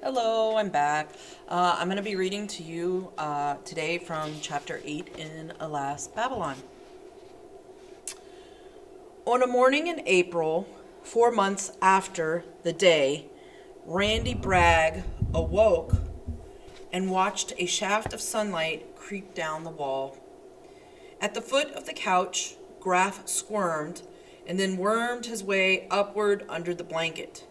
Hello, I'm back. I'm going to be reading to you today from chapter 8 in Alas, Babylon. On a morning in April, 4 months after the day, Randy Bragg awoke and watched a shaft of sunlight creep down the wall. At the foot of the couch, Graff squirmed and then wormed his way upward under the blanket.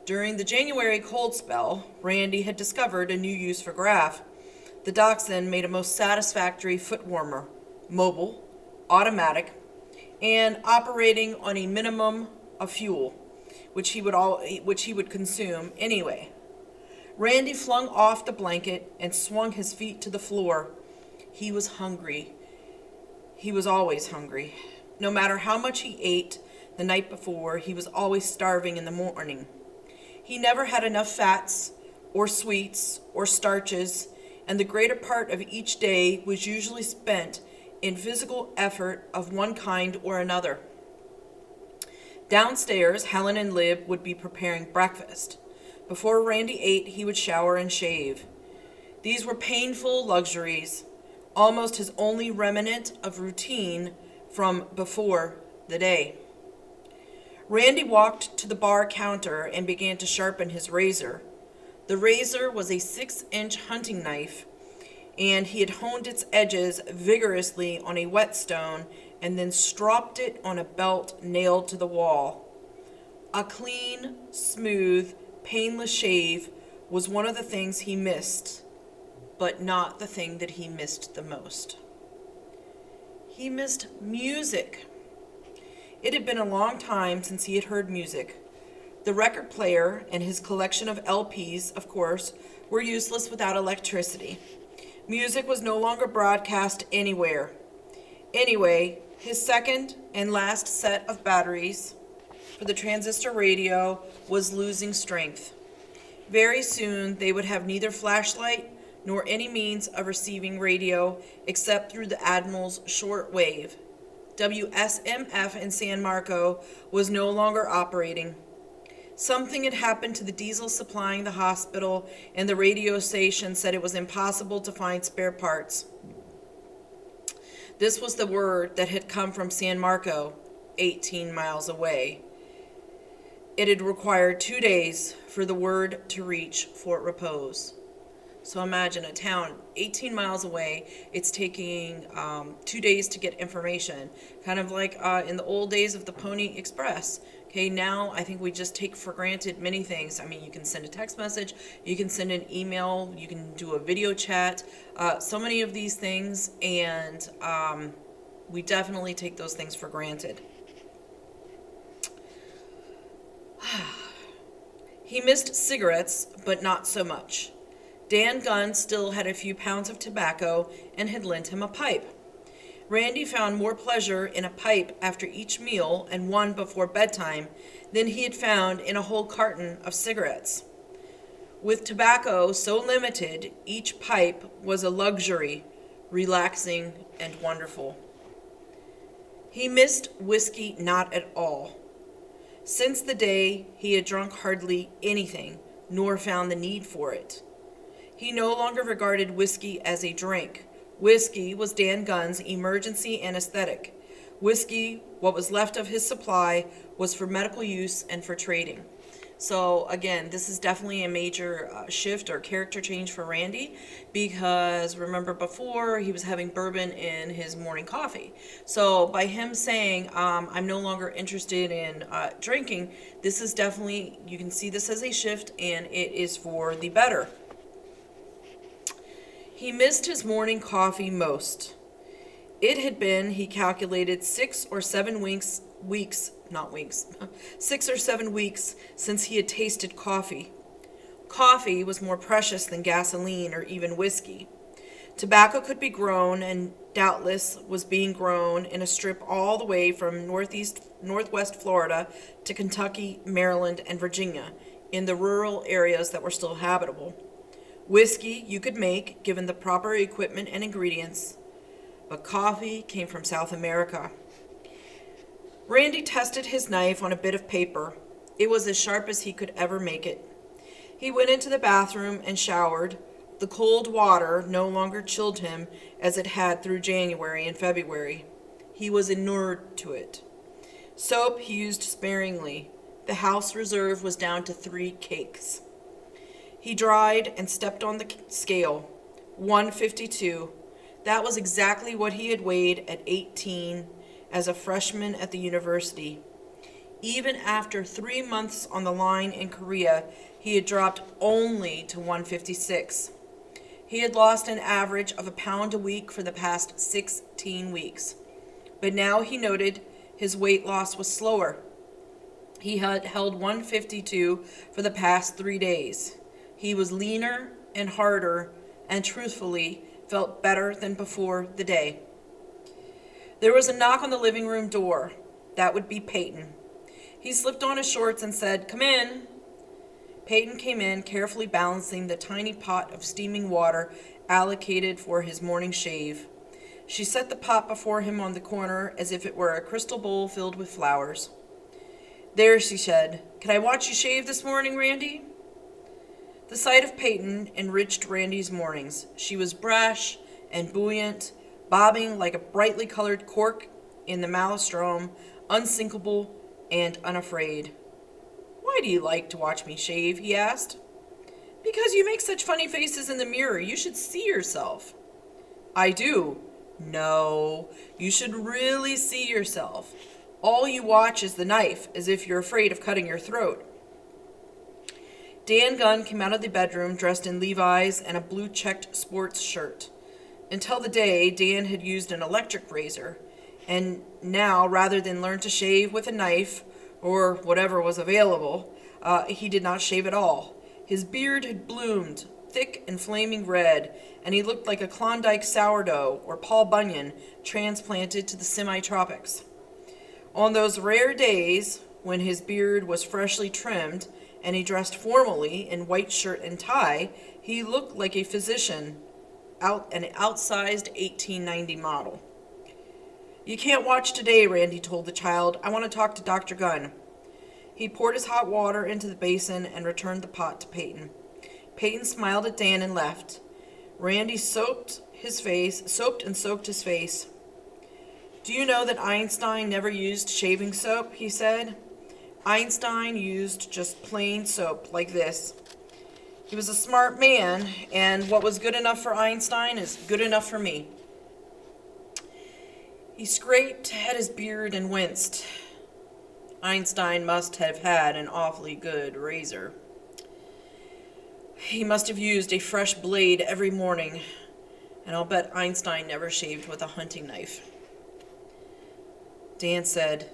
During the January cold spell, Randy had discovered a new use for Graff. The dachshund made a most satisfactory foot warmer, mobile, automatic, and operating on a minimum of fuel, which he would consume anyway. Randy flung off the blanket and swung his feet to the floor. He was hungry. He was always hungry. No matter how much he ate the night before, he was always starving in the morning. He never had enough fats or sweets or starches, and the greater part of each day was usually spent in physical effort of one kind or another. Downstairs, Helen and Lib would be preparing breakfast. Before Randy ate, he would shower and shave. These were painful luxuries, almost his only remnant of routine from before the day. Randy walked to the bar counter and began to sharpen his razor. The razor was a 6-inch hunting knife, and he had honed its edges vigorously on a whetstone and then stropped it on a belt nailed to the wall. A clean, smooth, painless shave was one of the things he missed, but not the thing that he missed the most. He missed music. It had been a long time since he had heard music. The record player and his collection of LPs, of course, were useless without electricity. Music was no longer broadcast anywhere. Anyway, his second and last set of batteries for the transistor radio was losing strength. Very soon they would have neither flashlight nor any means of receiving radio except through the Admiral's short wave. WSMF in San Marco was no longer operating. Something had happened to the diesel supplying the hospital, and the radio station said it was impossible to find spare parts. This was the word that had come from San Marco, 18 miles away. It had required 2 days for the word to reach Fort Repose. So imagine a town 18 miles away, it's taking 2 days to get information. Kind of like in the old days of the Pony Express. Okay, now I think we just take for granted many things. I mean, you can send a text message, you can send an email, you can do a video chat, so many of these things, and we definitely take those things for granted. He missed cigarettes, but not so much. Dan Gunn still had a few pounds of tobacco and had lent him a pipe. Randy found more pleasure in a pipe after each meal and one before bedtime than he had found in a whole carton of cigarettes. With tobacco so limited, each pipe was a luxury, relaxing and wonderful. He missed whiskey not at all. Since the day he had drunk hardly anything, nor found the need for it. He no longer regarded whiskey as a drink. Whiskey was Dan Gunn's emergency anesthetic. Whiskey, what was left of his supply, was for medical use and for trading. So again, this is definitely a major shift or character change for Randy, because remember before he was having bourbon in his morning coffee. So by him saying, I'm no longer interested in drinking, this is definitely, you can see this as a shift, and it is for the better. He missed his morning coffee most. It had been, he calculated, 6 or 7 weeks, 6 or 7 weeks since he had tasted coffee. Coffee was more precious than gasoline or even whiskey. Tobacco could be grown, and doubtless was being grown in a strip all the way from northwest Florida to Kentucky, Maryland, and Virginia, in the rural areas that were still habitable. Whiskey you could make, given the proper equipment and ingredients, but coffee came from South America. Randy tested his knife on a bit of paper. It was as sharp as he could ever make it. He went into the bathroom and showered. The cold water no longer chilled him as it had through January and February. He was inured to it. Soap he used sparingly. The house reserve was down to 3 cakes. He dried and stepped on the scale. 152. That was exactly what he had weighed at 18 as a freshman at the university. Even after 3 months on the line in Korea, he had dropped only to 156. He had lost an average of a pound a week for the past 16 weeks. But now he noted his weight loss was slower. He had held 152 for the past 3 days. He was leaner and harder and truthfully felt better than before the day. There was a knock on the living room door. That would be Peyton. He slipped on his shorts and said, "Come in." Peyton came in, carefully balancing the tiny pot of steaming water allocated for his morning shave. She set the pot before him on the corner as if it were a crystal bowl filled with flowers. "There," she said. "Can I watch you shave this morning, Randy?" The sight of Peyton enriched Randy's mornings. She was brash and buoyant, bobbing like a brightly colored cork in the maelstrom, unsinkable and unafraid. "Why do you like to watch me shave?" he asked. "Because you make such funny faces in the mirror. You should see yourself." "I do." "No, you should really see yourself. All you watch is the knife, as if you're afraid of cutting your throat." Dan Gunn came out of the bedroom dressed in Levi's and a blue-checked sports shirt. Until the day, Dan had used an electric razor, and now, rather than learn to shave with a knife, or whatever was available, he did not shave at all. His beard had bloomed, thick and flaming red, and he looked like a Klondike sourdough or Paul Bunyan transplanted to the semi-tropics. On those rare days when his beard was freshly trimmed and he dressed formally in white shirt and tie, he looked like a physician, an outsized 1890 model. "You can't watch today," Randy told the child. "I want to talk to Dr. Gunn." He poured his hot water into the basin and returned the pot to Peyton. Peyton smiled at Dan and left. Randy soaked and soaked his face. "Do you know that Einstein never used shaving soap?" he said. "Einstein used just plain soap like this. He was a smart man, and what was good enough for Einstein is good enough for me." He scraped at his beard and winced. Einstein must have had an awfully good razor. He must have used a fresh blade every morning, and I'll bet Einstein never shaved with a hunting knife. Dan said,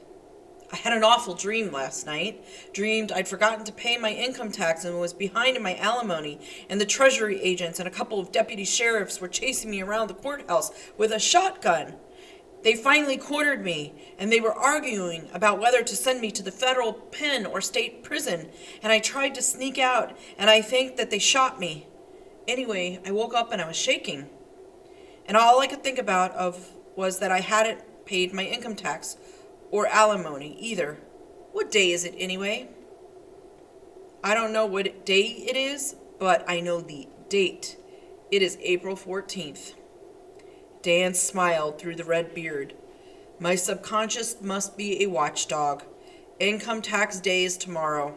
"I had an awful dream last night. Dreamed I'd forgotten to pay my income tax and was behind in my alimony, and the treasury agents and a couple of deputy sheriffs were chasing me around the courthouse with a shotgun. They finally cornered me, and they were arguing about whether to send me to the federal pen or state prison, and I tried to sneak out, and I think that they shot me. Anyway, I woke up and I was shaking, and all I could think about was that I hadn't paid my income tax or alimony either. What day is it anyway?" "I don't know what day it is, but I know the date. It is April 14th. Dan smiled through the red beard. "My subconscious must be a watchdog. Income tax day is tomorrow.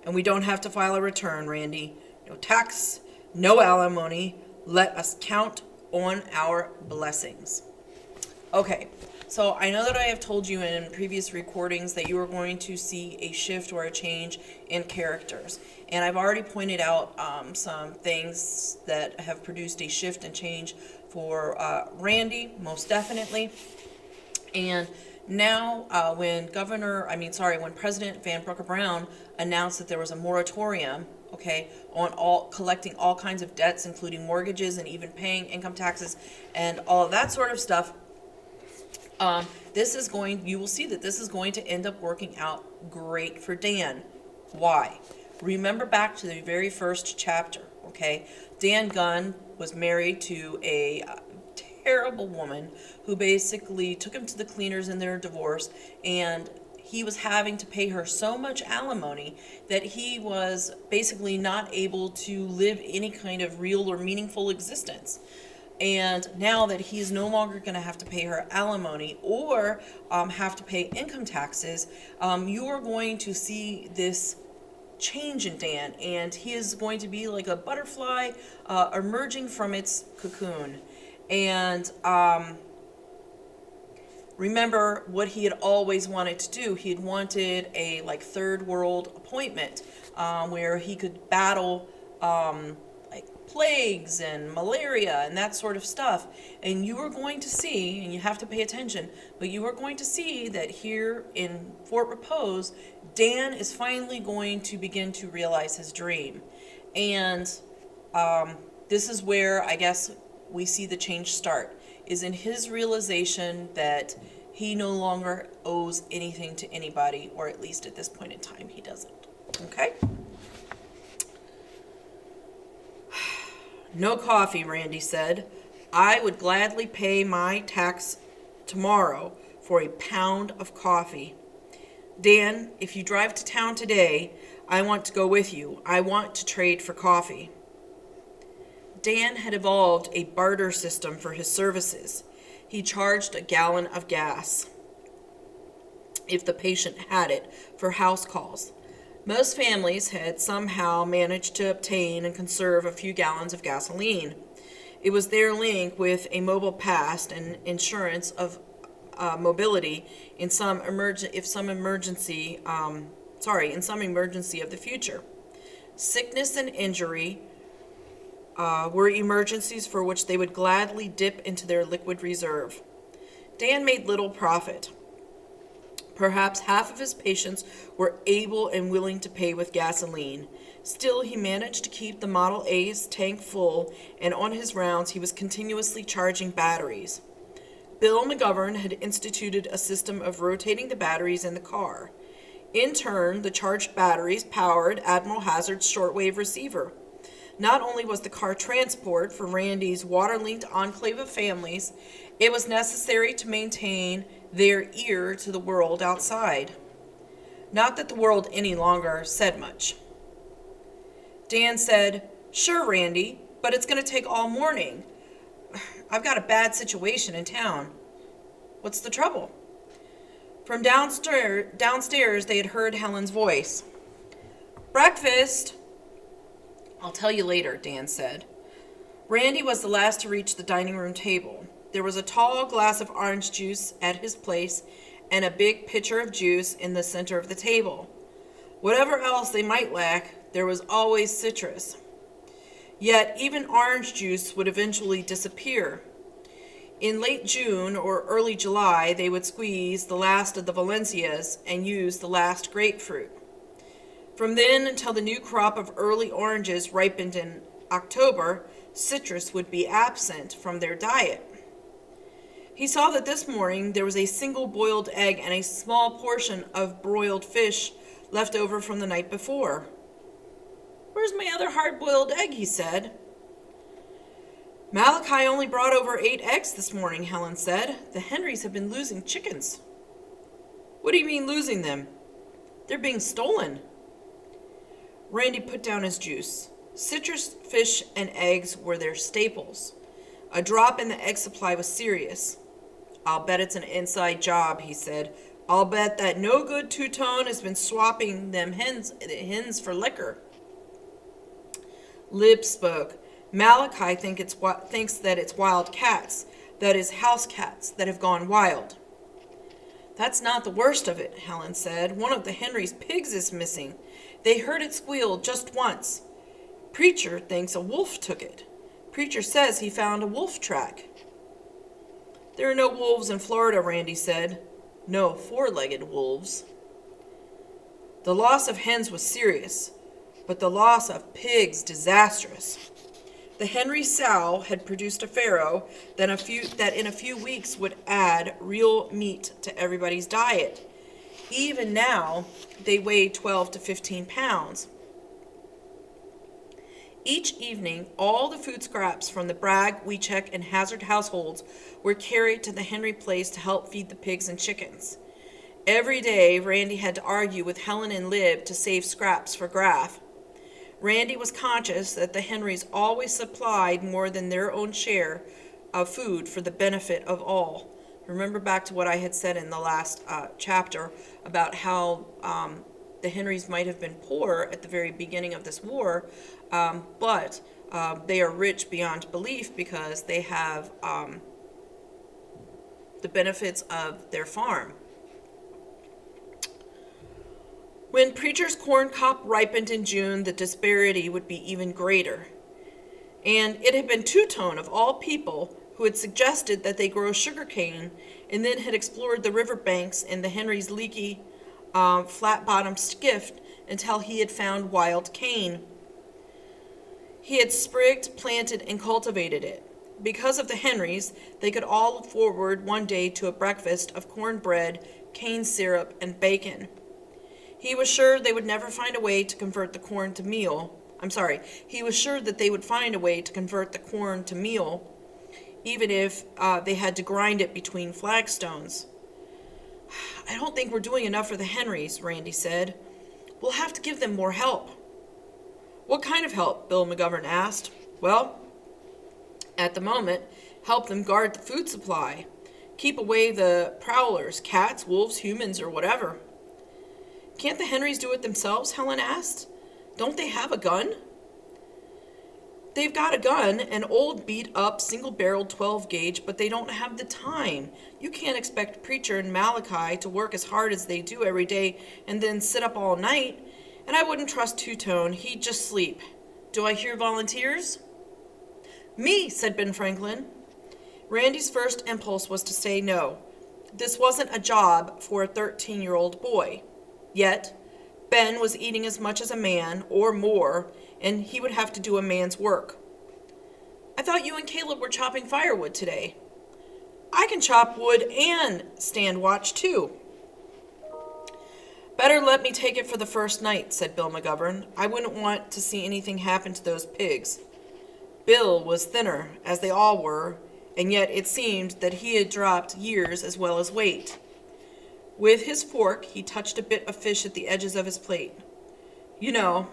And we don't have to file a return, Randy. No tax, no alimony. Let us count on our blessings." Okay, so I know that I have told you in previous recordings that you are going to see a shift or a change in characters. And I've already pointed out some things that have produced a shift and change for Randy, most definitely. And now when President Van Brooker Brown announced that there was a moratorium, on all collecting all kinds of debts, including mortgages and even paying income taxes and all of that sort of stuff, you will see that this is going to end up working out great for Dan. Why? Remember back to the very first chapter, Dan Gunn was married to a terrible woman who basically took him to the cleaners in their divorce, and he was having to pay her so much alimony that he was basically not able to live any kind of real or meaningful existence. And now that he's no longer going to have to pay her alimony or have to pay income taxes, you are going to see this change in Dan, and he is going to be like a butterfly emerging from its cocoon. And remember what he had always wanted to do. He had wanted a like third world appointment where he could battle like plagues and malaria and that sort of stuff. And you are going to see, and you have to pay attention, but you are going to see that here in Fort Repose, Dan is finally going to begin to realize his dream. And this is where I guess we see the change start, is in his realization that he no longer owes anything to anybody, or at least at this point in time he doesn't. Okay? No coffee, Randy said. I would gladly pay my tax tomorrow for a pound of coffee. Dan, if you drive to town today, I want to go with you. I want to trade for coffee. Dan had evolved a barter system for his services. He charged a gallon of gas if the patient had it for house calls. Most families had somehow managed to obtain and conserve a few gallons of gasoline. It was their link with a mobile past and insurance of mobility in some emergency of the future. Sickness and injury were emergencies for which they would gladly dip into their liquid reserve. Dan made little profit. Perhaps half of his patients were able and willing to pay with gasoline. Still, he managed to keep the Model A's tank full, and on his rounds he was continuously charging batteries. Bill McGovern had instituted a system of rotating the batteries in the car. In turn, the charged batteries powered Admiral Hazard's shortwave receiver. Not only was the car transport for Randy's water-linked enclave of families, it was necessary to maintain their ear to the world outside. Not that the world any longer said much. Dan said, "Sure, Randy, but it's going to take all morning. I've got a bad situation in town." "What's the trouble?" From downstairs they had heard Helen's voice. "Breakfast." "I'll tell you later," Dan said. Randy was the last to reach the dining room table. There was a tall glass of orange juice at his place and a big pitcher of juice in the center of the table. Whatever else they might lack, there was always citrus. Yet even orange juice would eventually disappear. In late June or early July, they would squeeze the last of the Valencias and use the last grapefruit. From then until the new crop of early oranges ripened in October, citrus would be absent from their diet. He saw that this morning there was a single boiled egg and a small portion of broiled fish left over from the night before. "Where's my other hard-boiled egg?" he said. "Malachi only brought over 8 eggs this morning," Helen said. "The Henrys have been losing chickens." "What do you mean losing them?" "They're being stolen." Randy put down his juice. Citrus, fish, and eggs were their staples. A drop in the egg supply was serious. "I'll bet it's an inside job," he said. "I'll bet that no good two-tone has been swapping them hens for liquor." Lib spoke. "Malachi thinks that it's wild cats, that is house cats, that have gone wild." "That's not the worst of it," Helen said. "One of the Henry's pigs is missing. They heard it squeal just once. Preacher thinks a wolf took it. Preacher says he found a wolf track." "There are no wolves in Florida," Randy said. "No four-legged wolves." The loss of hens was serious, but the loss of pigs disastrous. The Henry sow had produced a farrow that in a few weeks would add real meat to everybody's diet. Even now, they weighed 12 to 15 pounds. Each evening, all the food scraps from the Bragg, Weechek, and Hazard households were carried to the Henry place to help feed the pigs and chickens. Every day, Randy had to argue with Helen and Lib to save scraps for Graff. Randy was conscious that the Henrys always supplied more than their own share of food for the benefit of all. Remember back to what I had said in the last chapter about how the Henrys might have been poor at the very beginning of this war, but they are rich beyond belief because they have the benefits of their farm. When Preacher's corn crop ripened in June, the disparity would be even greater. And it had been Two-Tone, of all people, who had suggested that they grow sugarcane and then had explored the riverbanks in the Henrys' leaky, flat-bottomed skiff until he had found wild cane. He had sprigged, planted, and cultivated it. Because of the Henrys, they could all look forward one day to a breakfast of cornbread, cane syrup, and bacon. He was sure they would never find a way to convert the corn to meal. He was sure that they would find a way to convert the corn to meal, even if they had to grind it between flagstones. I don't think we're doing enough for the Henrys, Randy said. We'll have to give them more help. What kind of help? Bill McGovern asked. Well, at the moment, help them guard the food supply. Keep away the prowlers, cats, wolves, humans, or whatever. Can't the Henrys do it themselves? Helen asked. Don't they have a gun? They've got a gun, an old beat-up, single-barreled 12-gauge, but they don't have the time. You can't expect Preacher and Malachi to work as hard as they do every day and then sit up all night. And I wouldn't trust Two-Tone. He'd just sleep. Do I hear volunteers? Me, said Ben Franklin. Randy's first impulse was to say no. This wasn't a job for a 13-year-old boy. Yet, Ben was eating as much as a man, or more, and he would have to do a man's work. I thought you and Caleb were chopping firewood today. I can chop wood and stand watch, too. Better let me take it for the first night, said Bill McGovern. I wouldn't want to see anything happen to those pigs. Bill was thinner, as they all were, and yet it seemed that he had dropped years as well as weight. With his fork, he touched a bit of fish at the edges of his plate. You know,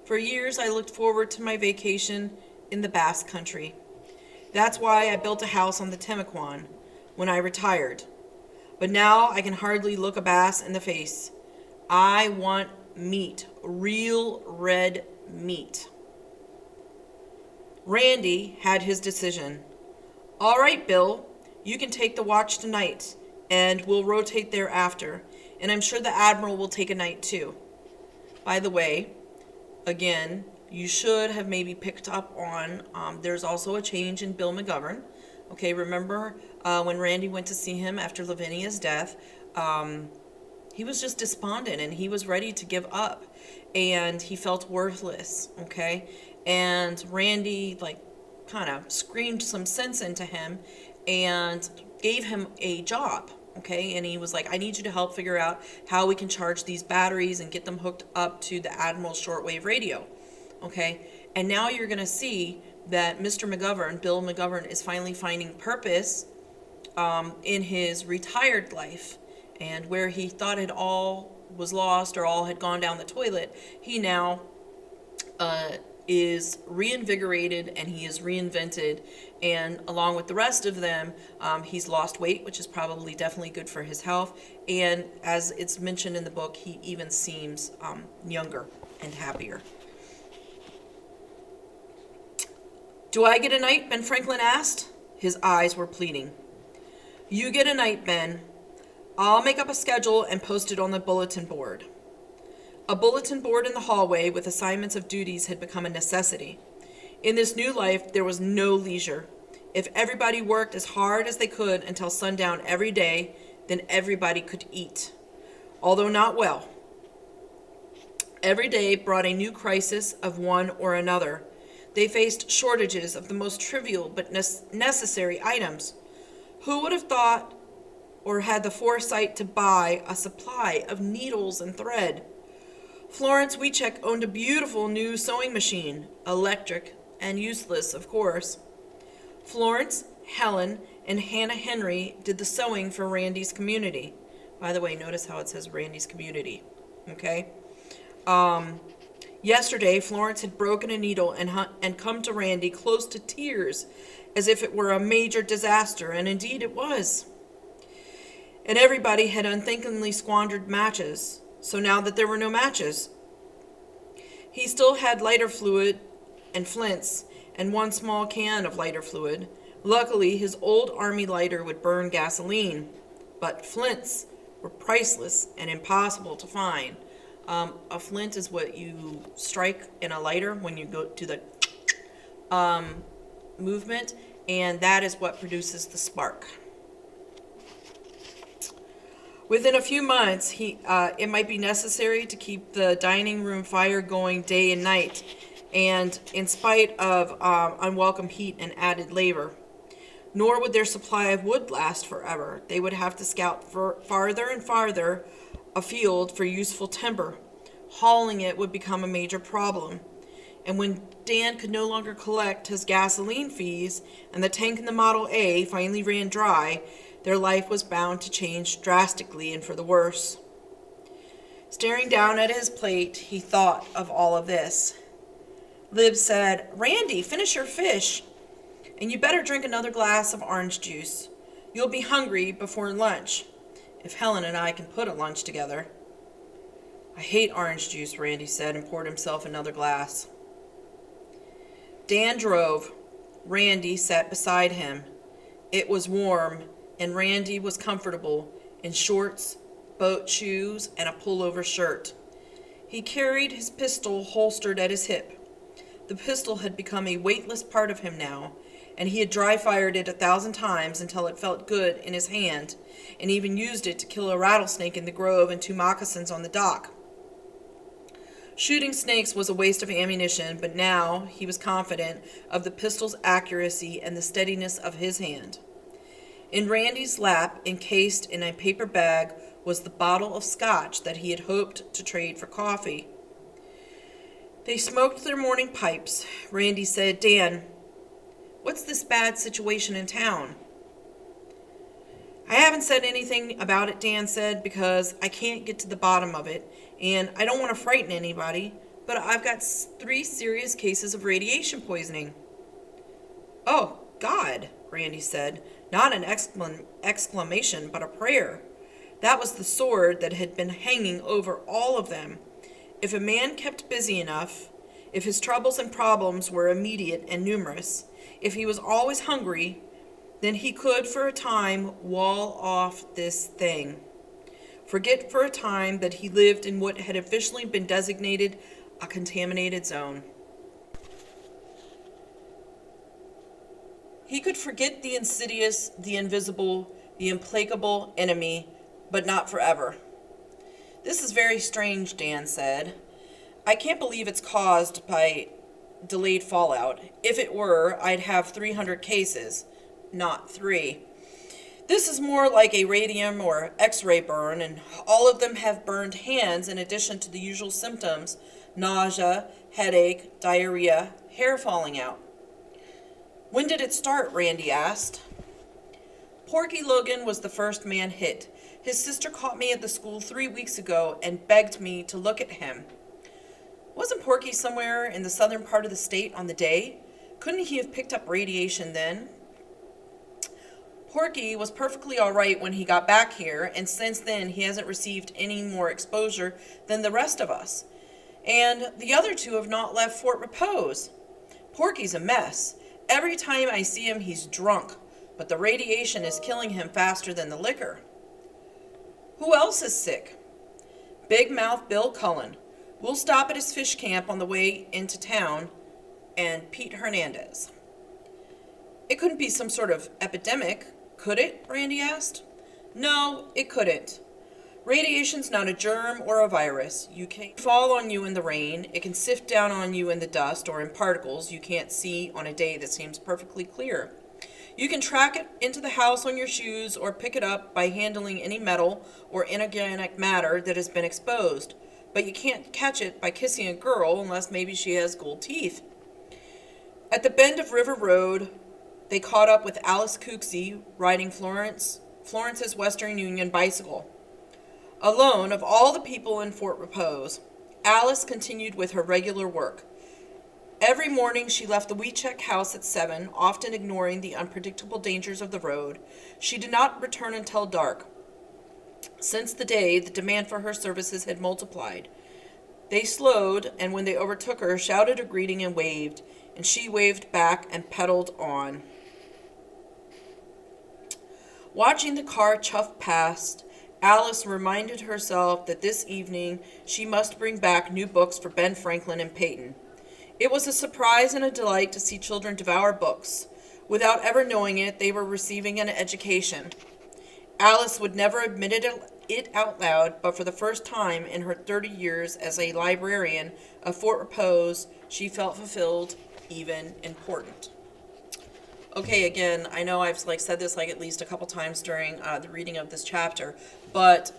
for years I looked forward to my vacation in the Basque Country. That's why I built a house on the Temaquan when I retired. But now I can hardly look a bass in the face. I want meat, real red meat. Randy had his decision. All right, Bill, you can take the watch tonight, and we'll rotate thereafter, and I'm sure the Admiral will take a night too. By the way, again, you should have maybe picked up on, there's also a change in Bill McGovern. Okay, remember when Randy went to see him after Lavinia's death, he was just despondent and he was ready to give up and he felt worthless, okay? And Randy kind of screamed some sense into him and gave him a job, okay? And he was like, I need you to help figure out how we can charge these batteries and get them hooked up to the Admiral's shortwave radio, okay? And now you're going to see that Mr. McGovern, Bill McGovern, is finally finding purpose in his retired life. And where he thought it all was lost or all had gone down the toilet, he now is reinvigorated and he is reinvented. And along with the rest of them, he's lost weight, which is probably definitely good for his health. And as it's mentioned in the book, he even seems younger and happier. Do I get a night? Ben Franklin asked. His eyes were pleading. You get a night, Ben. I'll make up a schedule and post it on the bulletin board. A bulletin board in the hallway with assignments of duties had become a necessity. In this new life, there was no leisure. If everybody worked as hard as they could until sundown every day, then everybody could eat, although not well. Every day brought a new crisis of one or another. They faced shortages of the most trivial but necessary items. Who would have thought or had the foresight to buy a supply of needles and thread? Florence Wiechek owned a beautiful new sewing machine, electric and useless, of course. Florence, Helen, and Hannah Henry did the sewing for Randy's community. By the way, notice how it says Randy's community. Okay? Yesterday, Florence had broken a needle and come to Randy close to tears, as if it were a major disaster, and indeed it was. And everybody had unthinkingly squandered matches, so now that there were no matches, he still had lighter fluid and flints and one small can of lighter fluid. Luckily, his old army lighter would burn gasoline, but flints were priceless and impossible to find. A flint is what you strike in a lighter when you go to the movement, and that is what produces the spark. Within a few months, it might be necessary to keep the dining room fire going day and night, and in spite of unwelcome heat and added labor. Nor would their supply of wood last forever. They would have to scout farther and farther afield for useful timber. Hauling it would become a major problem. And when Dan could no longer collect his gasoline fees and the tank in the Model A finally ran dry, their life was bound to change drastically and for the worse. Staring down at his plate, he thought of all of this. Lib said, "Randy, finish your fish. And you better drink another glass of orange juice. You'll be hungry before lunch, if Helen and I can put a lunch together." "I hate orange juice," Randy said, and poured himself another glass. Dan drove. Randy sat beside him. It was warm, and Randy was comfortable in shorts, boat shoes, and a pullover shirt. He carried his pistol holstered at his hip. The pistol had become a weightless part of him now, and he had dry-fired it 1,000 times until it felt good in his hand, and even used it to kill a rattlesnake in the grove and 2 moccasins on the dock. Shooting snakes was a waste of ammunition, but now he was confident of the pistol's accuracy and the steadiness of his hand. In Randy's lap, encased in a paper bag, was the bottle of scotch that he had hoped to trade for coffee. They smoked their morning pipes. Randy said, "Dan, what's this bad situation in town?" "I haven't said anything about it," Dan said, "because I can't get to the bottom of it, and I don't want to frighten anybody, but I've got 3 serious cases of radiation poisoning." "Oh, God," Randy said, not an exclamation, but a prayer. That was the sword that had been hanging over all of them. If a man kept busy enough, if his troubles and problems were immediate and numerous, if he was always hungry, then he could for a time wall off this thing. Forget for a time that he lived in what had officially been designated a contaminated zone. He could forget the insidious, the invisible, the implacable enemy, but not forever. "This is very strange," Dan said. "I can't believe it's caused by delayed fallout. If it were, I'd have 300 cases, not 3. This is more like a radium or X-ray burn, and all of them have burned hands in addition to the usual symptoms: nausea, headache, diarrhea, hair falling out." "When did it start?" Randy asked. "Porky Logan was the first man hit. His sister caught me at the school 3 weeks ago and begged me to look at him." "Wasn't Porky somewhere in the southern part of the state on the day? Couldn't he have picked up radiation then?" "Porky was perfectly all right when he got back here, and since then he hasn't received any more exposure than the rest of us. And the other 2 have not left Fort Repose. Porky's a mess. Every time I see him, he's drunk, but the radiation is killing him faster than the liquor." "Who else is sick?" "Big Mouth Bill Cullen. We'll stop at his fish camp on the way into town, and Pete Hernandez." "It couldn't be some sort of epidemic, could it?" Randy asked. "No, it couldn't. Radiation's not a germ or a virus. You can fall on you in the rain. It can sift down on you in the dust or in particles you can't see on a day that seems perfectly clear. You can track it into the house on your shoes or pick it up by handling any metal or inorganic matter that has been exposed, but you can't catch it by kissing a girl unless maybe she has gold teeth." At the bend of River Road, they caught up with Alice Cooksey riding Florence's Western Union bicycle. Alone, of all the people in Fort Repose, Alice continued with her regular work. Every morning she left the Weecheck house at 7, often ignoring the unpredictable dangers of the road. She did not return until dark. Since the day, the demand for her services had multiplied. They slowed, and when they overtook her, shouted a greeting and waved, and she waved back and pedaled on. Watching the car chuff past, Alice reminded herself that this evening she must bring back new books for Ben Franklin and Peyton. It was a surprise and a delight to see children devour books. Without ever knowing it, they were receiving an education. Alice would never admit it out loud, but for the first time in her 30 years as a librarian of Fort Repose, she felt fulfilled, even important. Okay, again, I know I've said this at least a couple times during the reading of this chapter, but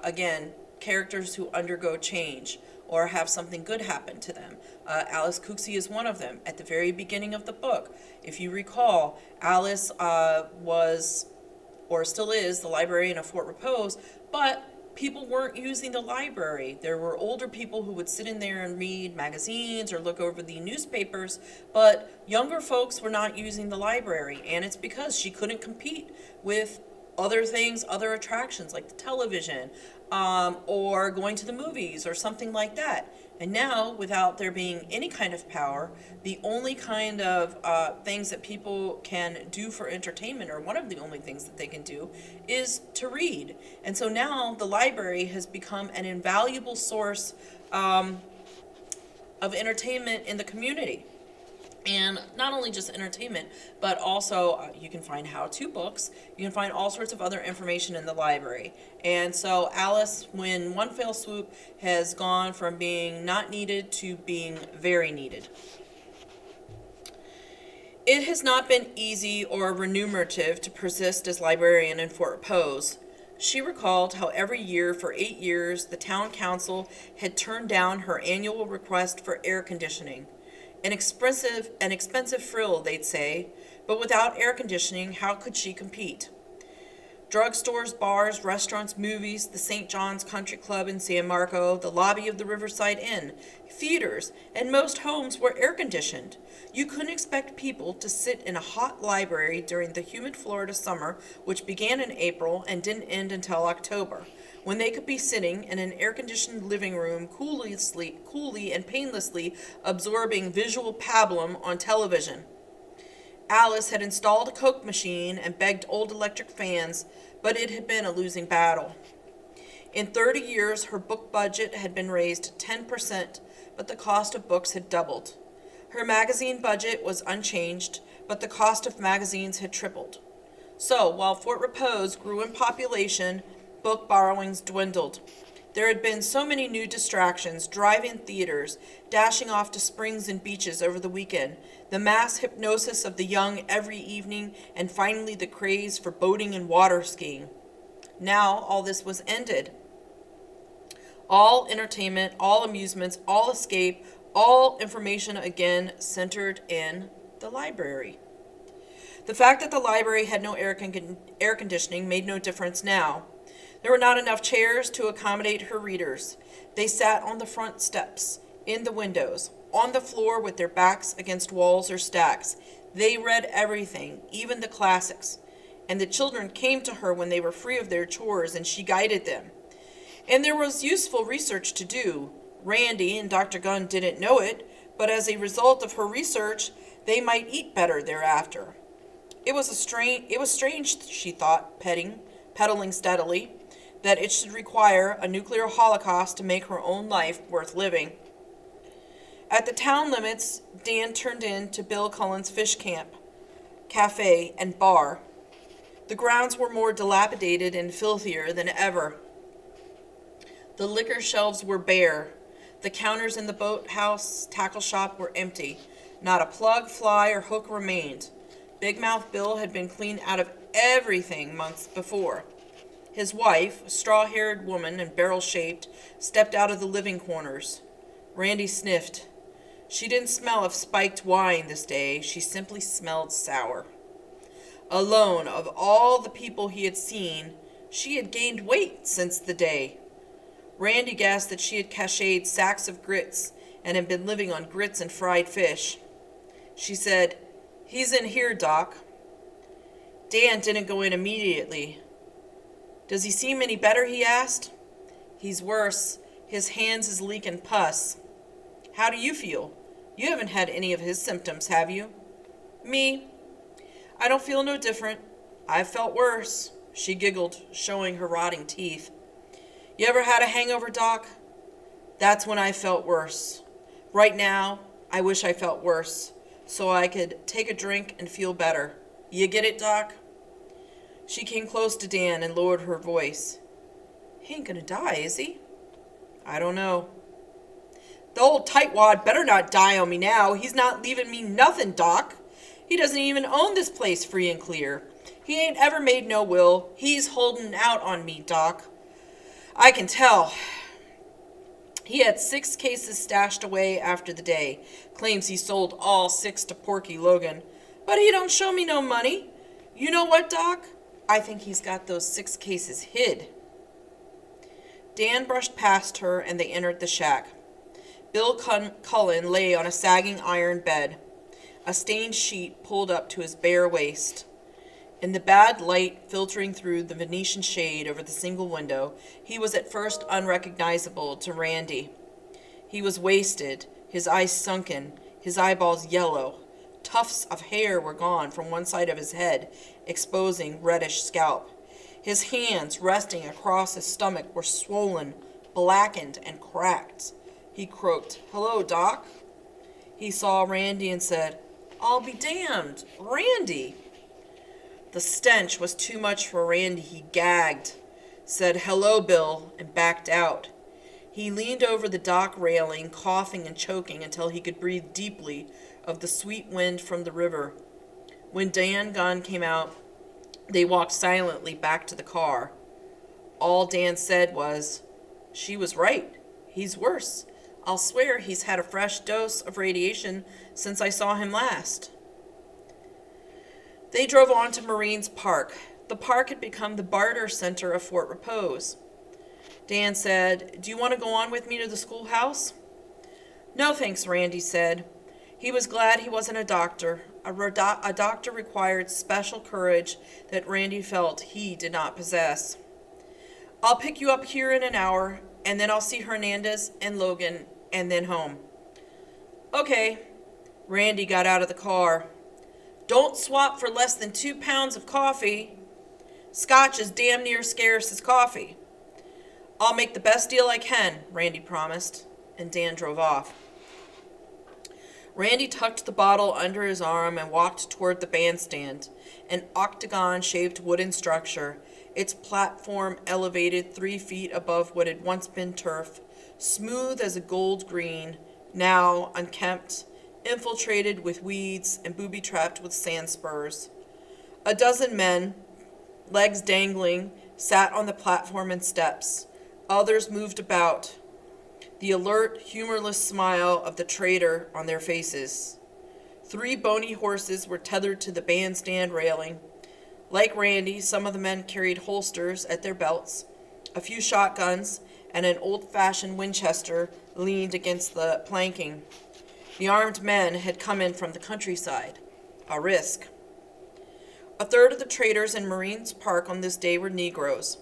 again, characters who undergo change or have something good happen to them. Alice Cooksey is one of them. At the very beginning of the book, if you recall, Alice was, or still is, the librarian of Fort Repose, but people weren't using the library. There were older people who would sit in there and read magazines or look over the newspapers, but younger folks were not using the library, and it's because she couldn't compete with other things, other attractions like the television, or going to the movies or something like that. And now, without there being any kind of power, the only kind of things that people can do for entertainment, or one of the only things that they can do, is to read. And so now the library has become an invaluable source of entertainment in the community. And not only just entertainment, but also you can find how-to books. You can find all sorts of other information in the library. And so Alice, when one fell swoop, has gone from being not needed to being very needed. It has not been easy or remunerative to persist as librarian in Fort Repose. She recalled how every year for 8 years the town council had turned down her annual request for air conditioning. An expensive frill, they'd say, but without air conditioning, how could she compete? Drugstores, bars, restaurants, movies, the St. John's Country Club in San Marco, the lobby of the Riverside Inn, theaters, and most homes were air-conditioned. You couldn't expect people to sit in a hot library during the humid Florida summer, which began in April and didn't end until October, when they could be sitting in an air-conditioned living room coolly and painlessly absorbing visual pablum on television. Alice had installed a Coke machine and begged old electric fans, but it had been a losing battle. In 30 years, her book budget had been raised 10%, but the cost of books had doubled. Her magazine budget was unchanged, but the cost of magazines had tripled. So, while Fort Repose grew in population, book borrowings dwindled. There had been so many new distractions, drive-in theaters, dashing off to springs and beaches over the weekend, the mass hypnosis of the young every evening, and finally the craze for boating and water skiing. Now all this was ended. All entertainment, all amusements, all escape, all information again centered in the library. The fact that the library had no air conditioning made no difference now. There were not enough chairs to accommodate her readers. They sat on the front steps, in the windows, on the floor with their backs against walls or stacks. They read everything, even the classics. And the children came to her when they were free of their chores, and she guided them. And there was useful research to do. Randy and Dr. Gunn didn't know it, but as a result of her research, they might eat better thereafter. It was strange, she thought, pedaling steadily, that it should require a nuclear holocaust to make her own life worth living. At the town limits, Dan turned in to Bill Cullen's fish camp, cafe, and bar. The grounds were more dilapidated and filthier than ever. The liquor shelves were bare. The counters in the boathouse tackle shop were empty. Not a plug, fly, or hook remained. Big Mouth Bill had been cleaned out of everything months before. His wife, a straw-haired woman and barrel-shaped, stepped out of the living quarters. Randy sniffed. She didn't smell of spiked wine this day. She simply smelled sour. Alone, of all the people he had seen, she had gained weight since the day. Randy guessed that she had cached sacks of grits and had been living on grits and fried fish. She said, "He's in here, Doc." Dan didn't go in immediately. "Does he seem any better?" he asked. "He's worse. His hands is leaking pus." "How do you feel? You haven't had any of his symptoms, have you?" "Me? I don't feel no different. I've felt worse." She giggled, showing her rotting teeth. "You ever had a hangover, Doc?" "That's when I felt worse. Right now, I wish I felt worse, so I could take a drink and feel better. You get it, Doc?" She came close to Dan and lowered her voice. "He ain't gonna die, is he?" "I don't know." "The old tightwad better not die on me now. He's not leaving me nothing, Doc. He doesn't even own this place free and clear. He ain't ever made no will. He's holding out on me, Doc. I can tell. He had 6 cases stashed away after the day. Claims he sold all 6 to Porky Logan. But he don't show me no money. You know what, Doc? I think he's got those 6 cases hid." Dan brushed past her and they entered the shack. Bill Cullen lay on a sagging iron bed, a stained sheet pulled up to his bare waist. In the bad light filtering through the Venetian shade over the single window, he was at first unrecognizable to Randy. He was wasted, his eyes sunken, his eyeballs yellow. Tufts of hair were gone from one side of his head, exposing reddish scalp. His hands, resting across his stomach, were swollen, blackened, and cracked. He croaked, "Hello, Doc." He saw Randy and said, "I'll be damned, Randy." The stench was too much for Randy. He gagged, said, "Hello, Bill," and backed out. He leaned over the dock railing, coughing and choking until he could breathe deeply of the sweet wind from the river. When Dan Gunn came out, they walked silently back to the car. All Dan said was, "She was right. He's worse. I'll swear he's had a fresh dose of radiation since I saw him last." They drove on to Marines Park. The park had become the barter center of Fort Repose. Dan said, "Do you want to go on with me to the schoolhouse?" "No, thanks," Randy said. He was glad he wasn't a doctor. A doctor required special courage that Randy felt he did not possess. "I'll pick you up here in an hour, and then I'll see Hernandez and Logan, and then home." "Okay." Randy got out of the car. "Don't swap for less than 2 pounds of coffee. Scotch is damn near scarce as coffee." "I'll make the best deal I can," Randy promised, and Dan drove off. Randy tucked the bottle under his arm and walked toward the bandstand, an octagon-shaped wooden structure, its platform elevated 3 feet above what had once been turf, smooth as a gold green, now unkempt, infiltrated with weeds and booby-trapped with sand spurs. A dozen men, legs dangling, sat on the platform and steps. Others moved about, the alert, humorless smile of the trader on their faces. 3 bony horses were tethered to the bandstand railing. Like Randy, some of the men carried holsters at their belts. A few shotguns and an old-fashioned Winchester leaned against the planking. The armed men had come in from the countryside. A risk. A third of the traders in Marines Park on this day were Negroes.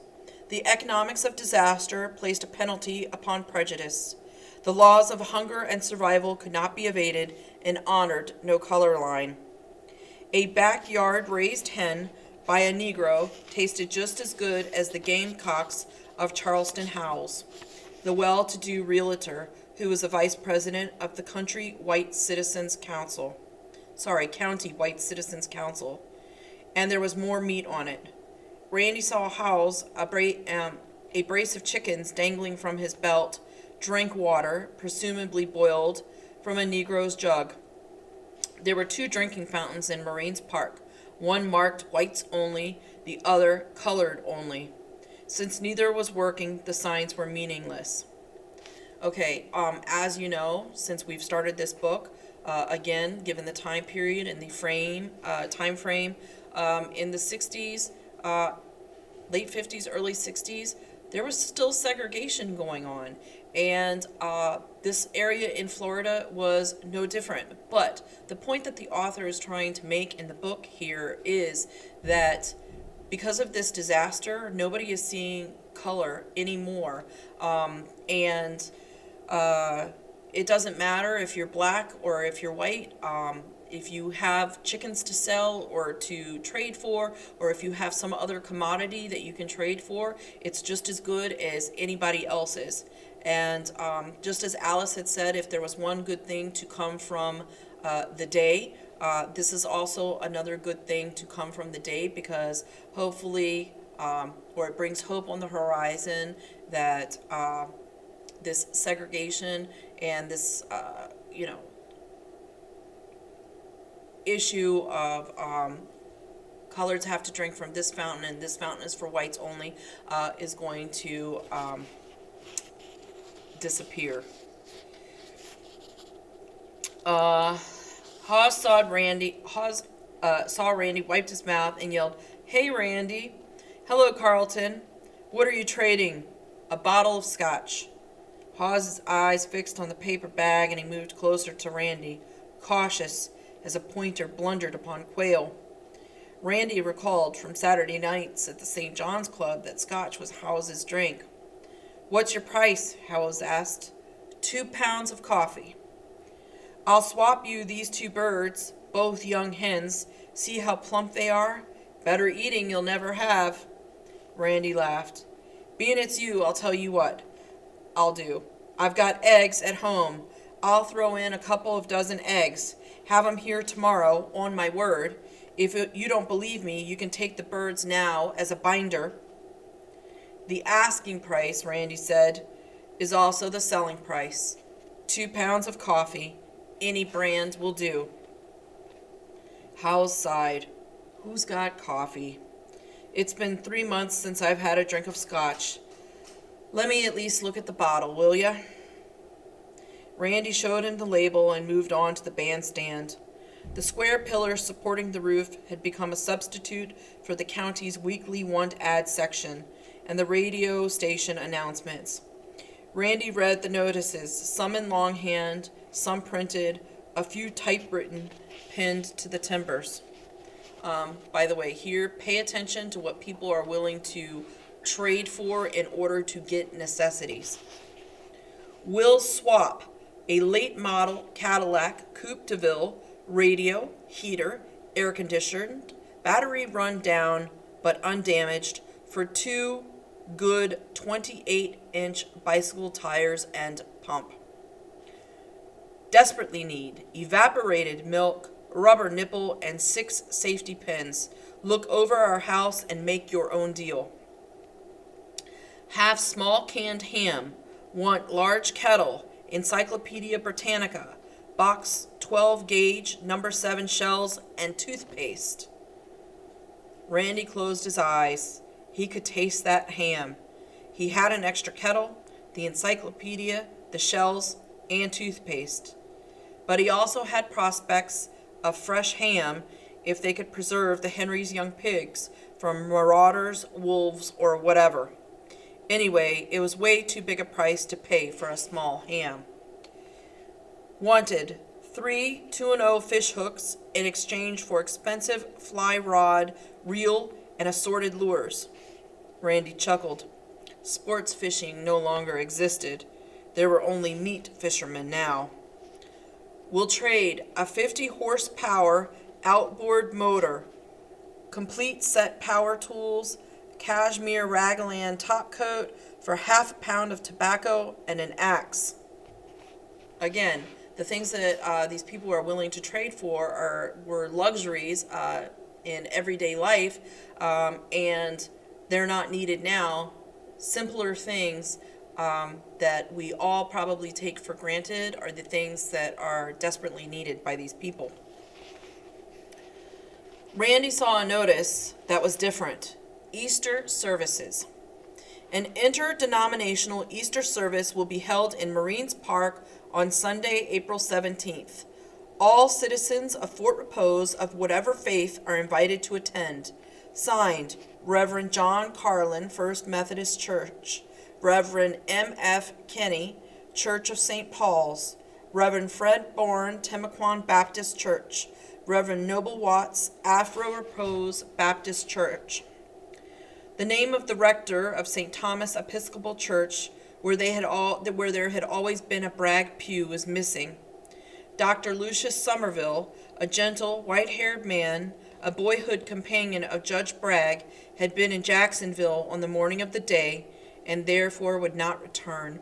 The economics of disaster placed a penalty upon prejudice. The laws of hunger and survival could not be evaded and honored no color line. A backyard raised hen by a Negro tasted just as good as the gamecocks of Charleston Howells, the well-to-do realtor who was the vice president of the County White Citizens Council. And there was more meat on it. Randy saw Howells, a brace of chickens dangling from his belt, drink water, presumably boiled, from a Negro's jug. There were 2 drinking fountains in Marines Park, one marked whites only, the other colored only. Since neither was working, the signs were meaningless. Okay, as you know, since we've started this book, again, given the time period and the time frame, in the 60s, late 50s, early 60s, there was still segregation going on. And this area in Florida was no different. But the point that the author is trying to make in the book here is that because of this disaster, nobody is seeing color anymore. And it doesn't matter if you're black or if you're white. If you have chickens to sell or to trade for, or if you have some other commodity that you can trade for, it's just as good as anybody else's. And just as Alice had said, if there was one good thing to come from the day, this is also another good thing to come from the day, because hopefully, or it brings hope on the horizon that this segregation and this, issue of coloreds have to drink from this fountain and this fountain is for whites only is going to disappear. Hawes saw Randy, wiped his mouth, and yelled, "Hey, Randy." "Hello, Carlton. What are you trading?" "A bottle of scotch." Hawes' eyes fixed on the paper bag, and he moved closer to Randy, cautious as a pointer blundered upon quail. Randy recalled from Saturday nights at the St. John's Club that scotch was Hawes' drink. "What's your price?" Hawes asked. "£2 of coffee." "I'll swap you these 2 birds, both young hens. See how plump they are? Better eating you'll never have." Randy laughed. "Being it's you, I'll tell you what I'll do. I've got eggs at home. I'll throw in a couple of dozen eggs. Have 'em here tomorrow, on my word. If you don't believe me, you can take the birds now as a binder." "The asking price," Randy said, "is also the selling price. £2 of coffee. Any brand will do." Howes sighed. "Who's got coffee? It's been 3 months since I've had a drink of scotch. Let me at least look at the bottle, will ya?" Randy showed him the label and moved on to the bandstand. The square pillars supporting the roof had become a substitute for the county's weekly want-ad section and the radio station announcements. Randy read the notices, some in longhand, some printed, a few typewritten, pinned to the timbers. By the way, here, pay attention to what people are willing to trade for in order to get necessities. "Will swap a late model Cadillac Coupe de Ville, radio, heater, air conditioned, battery run down but undamaged, for 2 good 28-inch bicycle tires and pump. Desperately need evaporated milk, rubber nipple, and 6 safety pins. Look over our house and make your own deal. Have small canned ham. Want large kettle. Encyclopedia Britannica, box 12 gauge, number 7 shells, and toothpaste." Randy closed his eyes. He could taste that ham. He had an extra kettle, the encyclopedia, the shells, and toothpaste. But he also had prospects of fresh ham if they could preserve the Henry's young pigs from marauders, wolves, or whatever. Anyway, it was way too big a price to pay for a small ham. Wanted 3 2-0 fish hooks in exchange for expensive fly rod, reel, and assorted lures. Randy chuckled. Sports fishing no longer existed. There were only meat fishermen now. "We'll trade a 50 horsepower outboard motor, complete set power tools, cashmere raglan top coat for £1/2 of tobacco and an axe." Again, the things that these people are willing to trade for were luxuries in everyday life, and they're not needed now. Simpler things that we all probably take for granted are the things that are desperately needed by these people. Randy saw a notice that was different. Easter services. An interdenominational Easter service will be held in Marines Park on Sunday, April 17th. All citizens of Fort Repose of whatever faith are invited to attend. Signed, Reverend John Carlin, First Methodist Church, Reverend M.F. Kinney, Church of St. Paul's, Reverend Fred Bourne, Timaquan Baptist Church, Reverend Noble Watts, Afro Repose Baptist Church. The name of the rector of St. Thomas Episcopal Church, where there had always been a Bragg pew, was missing. Dr. Lucius Somerville, a gentle, white-haired man, a boyhood companion of Judge Bragg, had been in Jacksonville on the morning of the day, and therefore would not return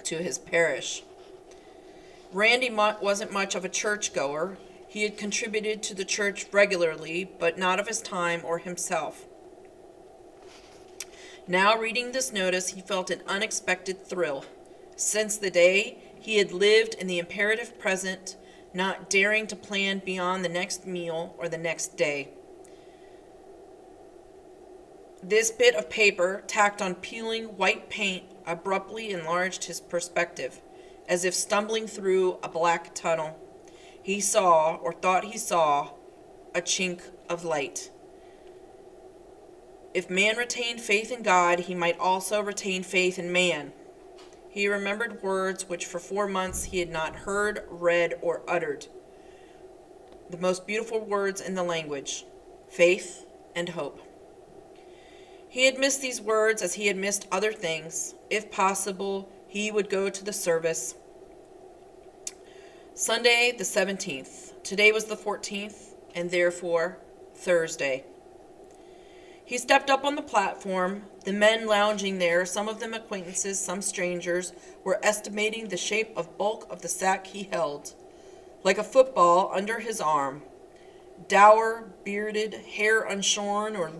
to his parish. Randy wasn't much of a churchgoer. He had contributed to the church regularly, but not of his time or himself. Now, reading this notice, he felt an unexpected thrill. Since the day he had lived in the imperative present, not daring to plan beyond the next meal or the next day. This bit of paper, tacked on peeling white paint, abruptly enlarged his perspective, as if stumbling through a black tunnel. He saw, or thought he saw, a chink of light. If man retained faith in God, he might also retain faith in man. He remembered words which for 4 months he had not heard, read, or uttered. The most beautiful words in the language: faith and hope. He had missed these words as he had missed other things. If possible, he would go to the service. Sunday, the 17th. Today was the 14th, and therefore Thursday. He stepped up on the platform. The men lounging there, some of them acquaintances, some strangers, were estimating the shape of bulk of the sack he held, like a football under his arm. Dour, bearded, hair unshorn or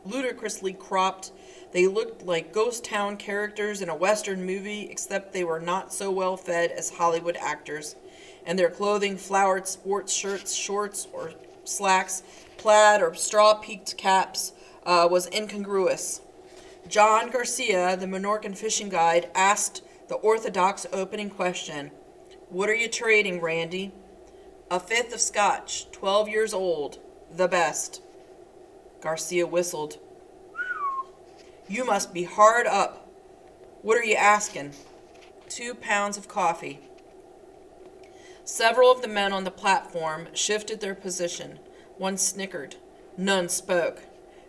ludicrously cropped, they looked like ghost town characters in a Western movie, except they were not so well fed as Hollywood actors, and their clothing, flowered sports shirts, shorts or slacks, plaid or straw-peaked caps, was incongruous. John Garcia, the Menorcan fishing guide, asked the orthodox opening question, "What are you trading, Randy?" "A fifth of scotch, 12 years old, the best." Garcia whistled. "You must be hard up. What are you asking?" 2 pounds of coffee. Several of the men on the platform shifted their position. One snickered. None spoke.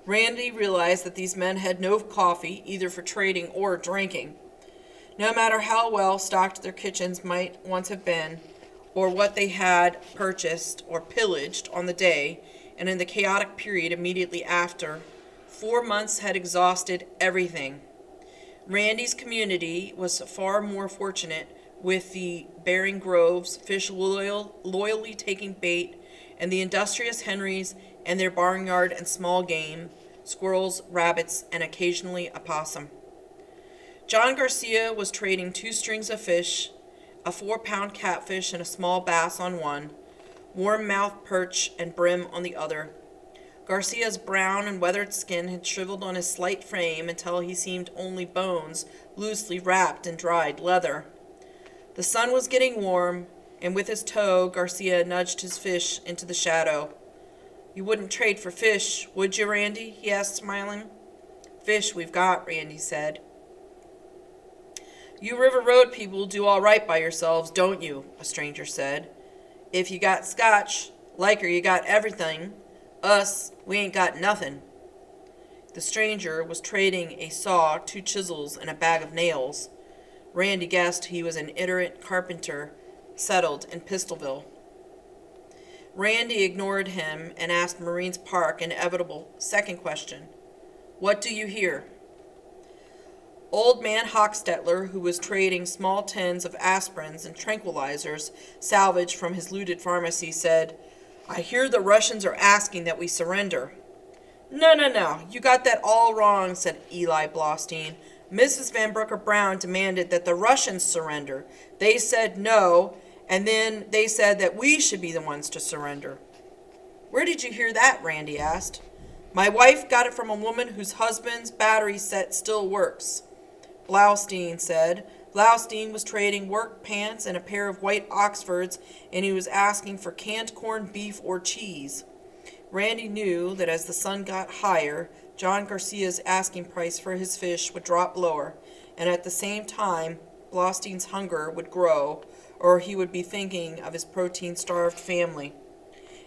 Randy realized that these men had no coffee, either for trading or drinking. No matter how well stocked their kitchens might once have been, or what they had purchased or pillaged on the day, and in the chaotic period immediately after, 4 months had exhausted everything. Randy's community was far more fortunate, with the Bering Groves fish loyally taking bait, and the industrious Henrys and their barnyard and small game, squirrels, rabbits, and occasionally a possum. John Garcia was trading 2 strings of fish, a 4-pound catfish and a small bass on one, warm-mouthed perch and brim on the other. Garcia's brown and weathered skin had shriveled on his slight frame until he seemed only bones, loosely wrapped in dried leather. The sun was getting warm, and with his toe, Garcia nudged his fish into the shadow. "You wouldn't trade for fish, would you, Randy?" he asked, smiling. "Fish we've got," Randy said. "You River Road people do all right by yourselves, don't you?" a stranger said. "If you got scotch, liker you got everything. Us, we ain't got nothing." The stranger was trading a saw, 2 chisels, and a bag of nails. Randy guessed he was an itinerant carpenter settled in Pistolville. Randy ignored him and asked Marines Park an inevitable second question. "What do you hear?" Old man Hochstetler, who was trading small tins of aspirins and tranquilizers salvaged from his looted pharmacy, said, "I hear the Russians are asking that we surrender." No, you got that all wrong," said Eli Blostein. "Mrs. Van Brooker Brown demanded that the Russians surrender. They said no, and then they said that we should be the ones to surrender." "Where did you hear that?" Randy asked. "My wife got it from a woman whose husband's battery set still works," Blaustein said. Blaustein was trading work pants and a pair of white Oxfords, and he was asking for canned corned beef or cheese. Randy knew that as the sun got higher, John Garcia's asking price for his fish would drop lower, and at the same time, Blaustein's hunger would grow, or he would be thinking of his protein-starved family.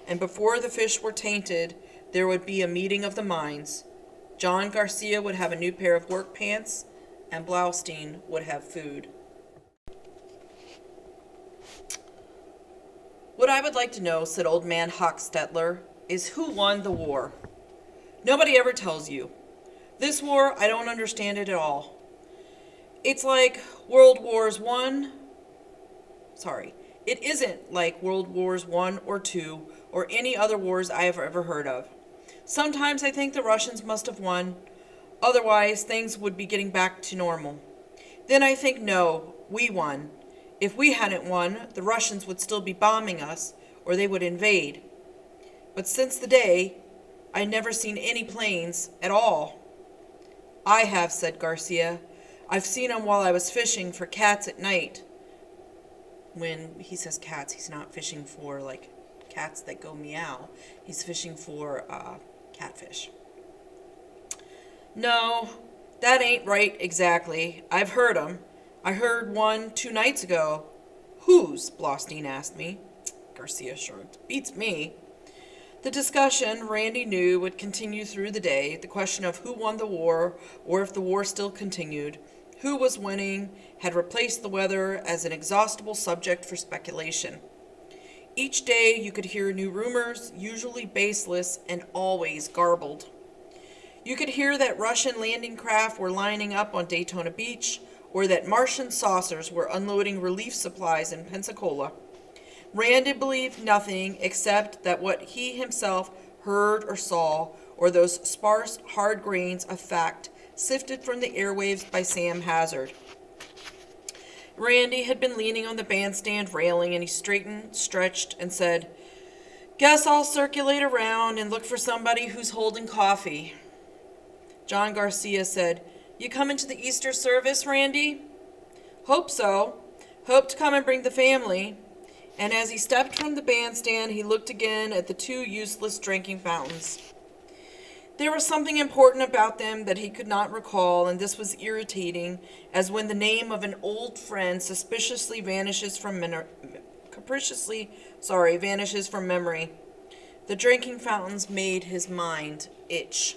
And before the fish were tainted, there would be a meeting of the minds. John Garcia would have a new pair of work pants, and Blaustein would have food. What I would like to know, said old man Hochstetler, is who won the war. Nobody ever tells you. This war, I don't understand it at all. It's like World Wars One. Sorry, it isn't like World Wars One or Two or any other wars I have ever heard of. Sometimes I think the Russians must have won. Otherwise, things would be getting back to normal. Then I think, no, we won. If we hadn't won, the Russians would still be bombing us, or they would invade. But since the day, I'd never seen any planes at all. I have, said Garcia. I've seen them while I was fishing for cats at night. When he says cats, he's not fishing for, like, cats that go meow. He's fishing for catfish. No, that ain't right exactly. I've heard 'em. I heard one 2 nights ago. Whose? Blaustein asked me. Garcia shrugged. Beats me. The discussion, Randy knew, would continue through the day. The question of who won the war, or if the war still continued, who was winning, had replaced the weather as an exhaustible subject for speculation. Each day you could hear new rumors, usually baseless and always garbled. You could hear that Russian landing craft were lining up on Daytona Beach, or that Martian saucers were unloading relief supplies in Pensacola. Randy believed nothing except that what he himself heard or saw, or those sparse, hard grains of fact sifted from the airwaves by Sam Hazard. Randy had been leaning on the bandstand railing, and he straightened, stretched, and said, "Guess I'll circulate around and look for somebody who's holding coffee." John Garcia said, "You coming to the Easter service, Randy?" "Hope so. Hope to come and bring the family." And as he stepped from the bandstand, he looked again at the 2 useless drinking fountains. There was something important about them that he could not recall, and this was irritating, as when the name of an old friend suspiciously vanishes from vanishes from memory. The drinking fountains made his mind itch.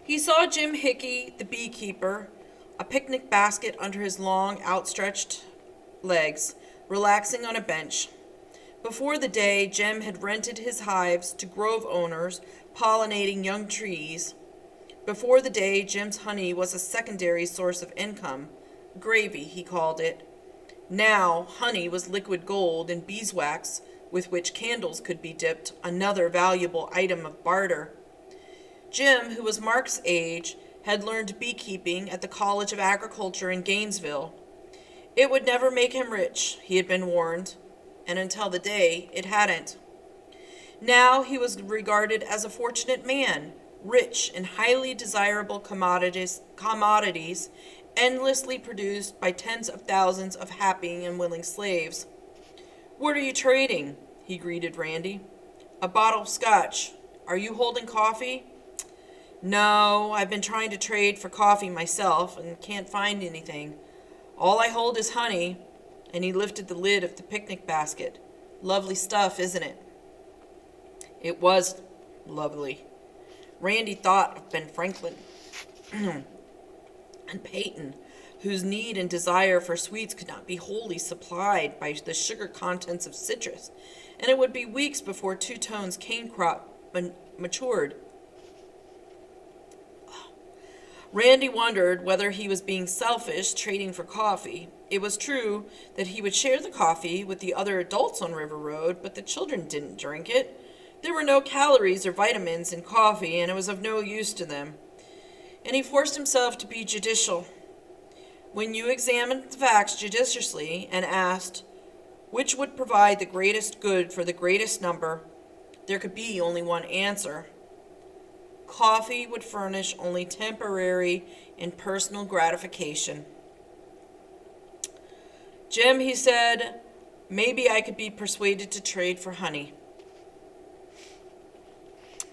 He saw Jim Hickey, the beekeeper, a picnic basket under his long, outstretched legs, relaxing on a bench. Before the day, Jim had rented his hives to grove owners, pollinating young trees. Before the day, Jim's honey was a secondary source of income. Gravy, he called it. Now, honey was liquid gold and beeswax, with which candles could be dipped, another valuable item of barter. Jim, who was Mark's age, had learned beekeeping at the College of Agriculture in Gainesville. It would never make him rich, he had been warned, and until the day, it hadn't. Now he was regarded as a fortunate man, rich in highly desirable commodities endlessly produced by tens of thousands of happy and willing slaves. "What are you trading?" he greeted Randy. "A bottle of scotch. Are you holding coffee?" "No, I've been trying to trade for coffee myself and can't find anything. All I hold is honey," and he lifted the lid of the picnic basket. "Lovely stuff, isn't it?" It was lovely. Randy thought of Ben Franklin and Peyton, whose need and desire for sweets could not be wholly supplied by the sugar contents of citrus, and it would be weeks before Two Tone's cane crop matured. Randy wondered whether he was being selfish trading for coffee. It was true that he would share the coffee with the other adults on River Road, but the children didn't drink it. There were no calories or vitamins in coffee, and it was of no use to them. And he forced himself to be judicial. When you examined the facts judiciously and asked which would provide the greatest good for the greatest number, there could be only one answer. Coffee would furnish only temporary and personal gratification. "Jim," he said, "maybe I could be persuaded to trade for honey."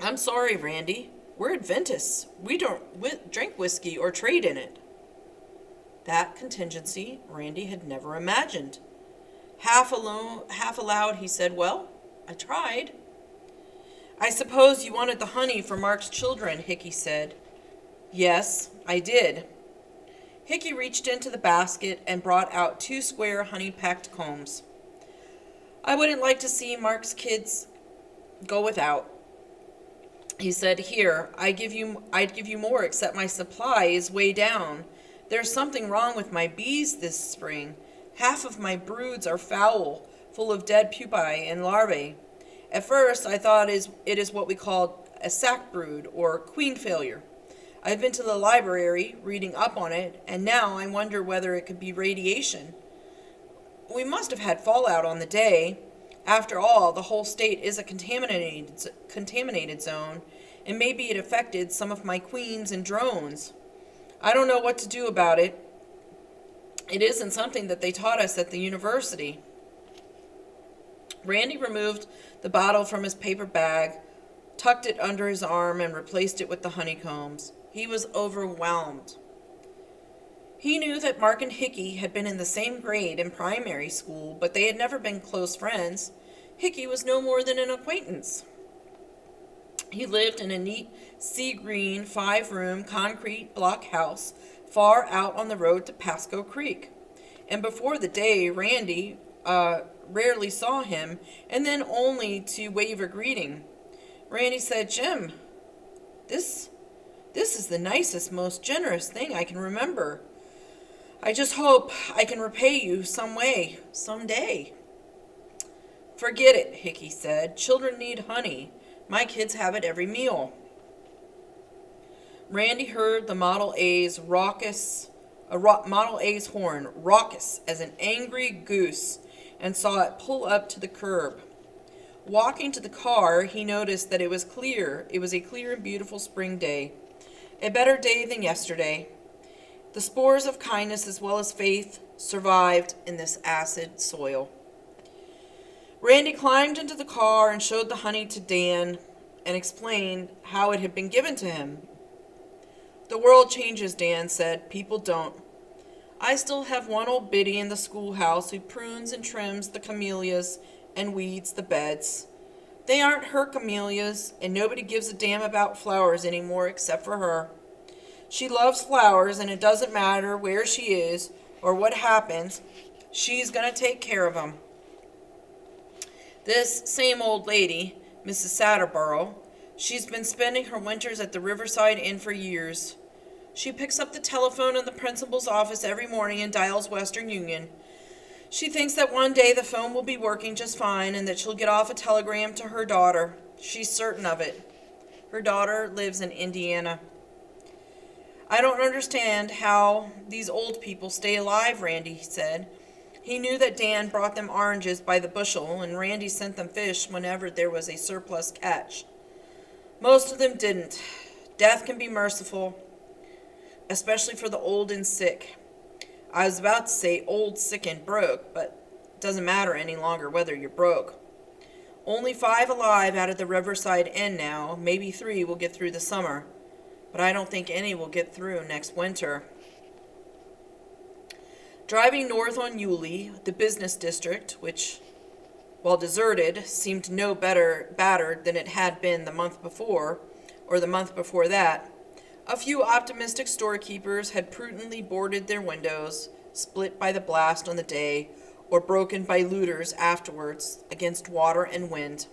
I'm sorry, Randy. We're Adventists. We don't drink whiskey or trade in it. That contingency Randy had never imagined. Half aloud, he said, "Well, I tried." "I suppose you wanted the honey for Mark's children," Hickey said. "Yes, I did." Hickey reached into the basket and brought out 2 square honey-packed combs. "I wouldn't like to see Mark's kids go without," he said. "Here, I'd give you more, except my supply is way down. There's something wrong with my bees this spring. Half of my broods are foul, full of dead pupae and larvae. At first, I thought it is what we call a sac brood, or queen failure. I've been to the library, reading up on it, and now I wonder whether it could be radiation. We must have had fallout on the day. After all, the whole state is a contaminated zone, and maybe it affected some of my queens and drones. I don't know what to do about it. It isn't something that they taught us at the university." Randy removed the bottle from his paper bag, tucked it under his arm, and replaced it with the honeycombs. He was overwhelmed. He knew that Mark and Hickey had been in the same grade in primary school, but they had never been close friends. Hickey was no more than an acquaintance. He lived in a neat, sea-green, 5-room, concrete block house far out on the road to Pasco Creek. And before the day, Randy rarely saw him, and then only to wave a greeting. Randy said, "Jim, this is the nicest, most generous thing I can remember. I just hope I can repay you some way, someday." "Forget it," Hickey said. "Children need honey. My kids have it every meal." Randy heard the Model A's Model A's horn, raucous as an angry goose, and saw it pull up to the curb. Walking to the car, he noticed that it was clear. It was a clear and beautiful spring day. A better day than yesterday. The spores of kindness as well as faith survived in this acid soil. Randy climbed into the car and showed the honey to Dan and explained how it had been given to him. "The world changes," Dan said. "People don't. I still have one old biddy in the schoolhouse who prunes and trims the camellias and weeds the beds. They aren't her camellias, and nobody gives a damn about flowers anymore except for her. She loves flowers, and it doesn't matter where she is or what happens. She's going to take care of them." This same old lady, Mrs. Satterborough, she's been spending her winters at the Riverside Inn for years. She picks up the telephone in the principal's office every morning and dials Western Union. She thinks that one day the phone will be working just fine and that she'll get off a telegram to her daughter. She's certain of it. Her daughter lives in Indiana. "I don't understand how these old people stay alive," Randy said. He knew that Dan brought them oranges by the bushel, and Randy sent them fish whenever there was a surplus catch. "Most of them didn't. Death can be merciful, especially for the old and sick. I was about to say old, sick, and broke, but it doesn't matter any longer whether you're broke. Only 5 alive out of the Riverside Inn now. Maybe 3 will get through the summer, but I don't think any will get through next winter." Driving north on Yulee, the business district, which, while deserted, seemed no better battered than it had been the month before, or the month before that, a few optimistic storekeepers had prudently boarded their windows, split by the blast on the day, or broken by looters afterwards against water and wind.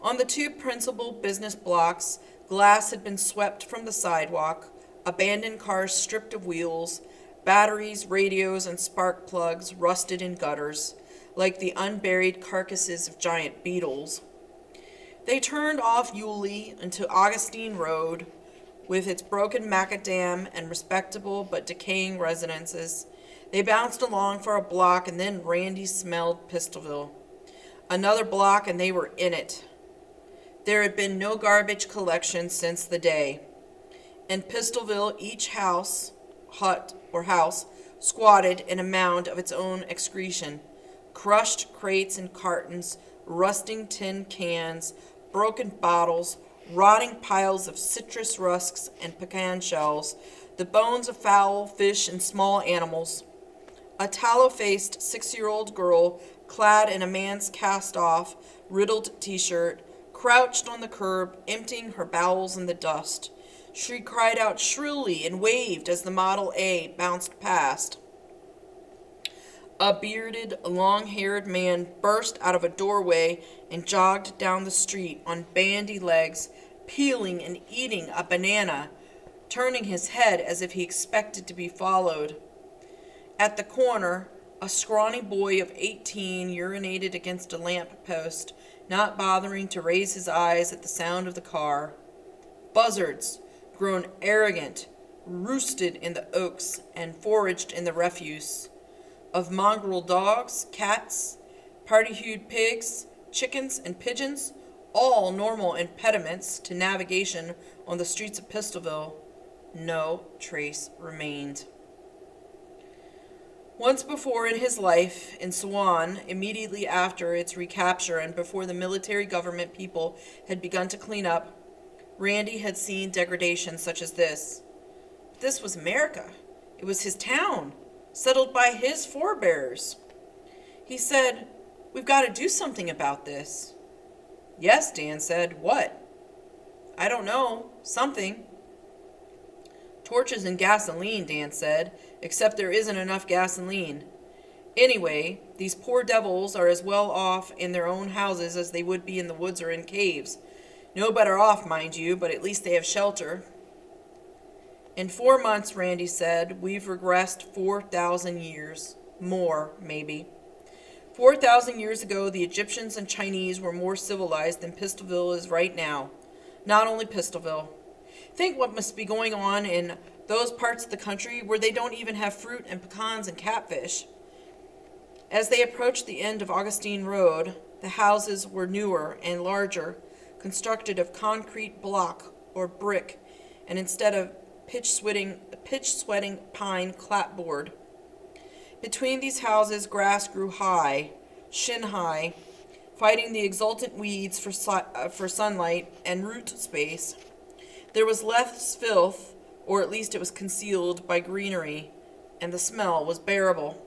On the 2 principal business blocks, glass had been swept from the sidewalk, abandoned cars stripped of wheels, batteries, radios, and spark plugs rusted in gutters, like the unburied carcasses of giant beetles. They turned off Yulee into Augustine Road, with its broken macadam and respectable but decaying residences. They bounced along for a block, and then Randy smelled Pistolville. Another block, and they were in it. There had been no garbage collection since the day. In Pistolville, each house, hut, or house, squatted in a mound of its own excretion. Crushed crates and cartons, rusting tin cans, broken bottles, rotting piles of citrus rusks and pecan shells, the bones of fowl, fish, and small animals. A tallow-faced 6-year-old girl, clad in a man's cast-off, riddled t-shirt, crouched on the curb, emptying her bowels in the dust. She cried out shrilly and waved as the Model A bounced past. A bearded, long-haired man burst out of a doorway and jogged down the street on bandy legs, peeling and eating a banana, turning his head as if he expected to be followed. At the corner, a scrawny boy of 18 urinated against a lamp post, not bothering to raise his eyes at the sound of the car. Buzzards, grown arrogant, roosted in the oaks and foraged in the refuse. Of mongrel dogs, cats, party-hued pigs, chickens, and pigeons, all normal impediments to navigation on the streets of Pistolville, no trace remained. Once before in his life, in Swan, immediately after its recapture and before the military government people had begun to clean up, Randy had seen degradation such as this. But this was America. It was his town, settled by his forebears. He said, "We've got to do something about this." "Yes," Dan said. "What?" "I don't know. Something." "Torches and gasoline," Dan said, "except there isn't enough gasoline. Anyway, these poor devils are as well off in their own houses as they would be in the woods or in caves. No better off, mind you, but at least they have shelter." "In 4 months," Randy said, "we've regressed 4,000 years. More, maybe. 4,000 years ago, the Egyptians and Chinese were more civilized than Pistolville is right now. Not only Pistolville. Think what must be going on in those parts of the country where they don't even have fruit and pecans and catfish." As they approached the end of Augustine Road, the houses were newer and larger, constructed of concrete block or brick, and instead of pitch-sweating pine clapboard. Between these houses grass grew high, shin-high, fighting the exultant weeds for sunlight and root space. There was less filth, or at least it was concealed by greenery, and the smell was bearable.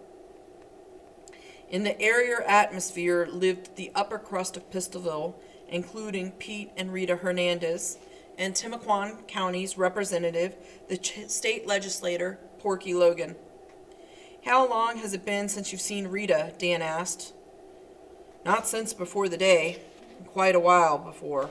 In the airier atmosphere lived the upper crust of Pistolville, including Pete and Rita Hernandez, and Timucuan County's representative, the state legislator, Porky Logan. "How long has it been since you've seen Rita?" Dan asked. "Not since before the day. Quite a while before."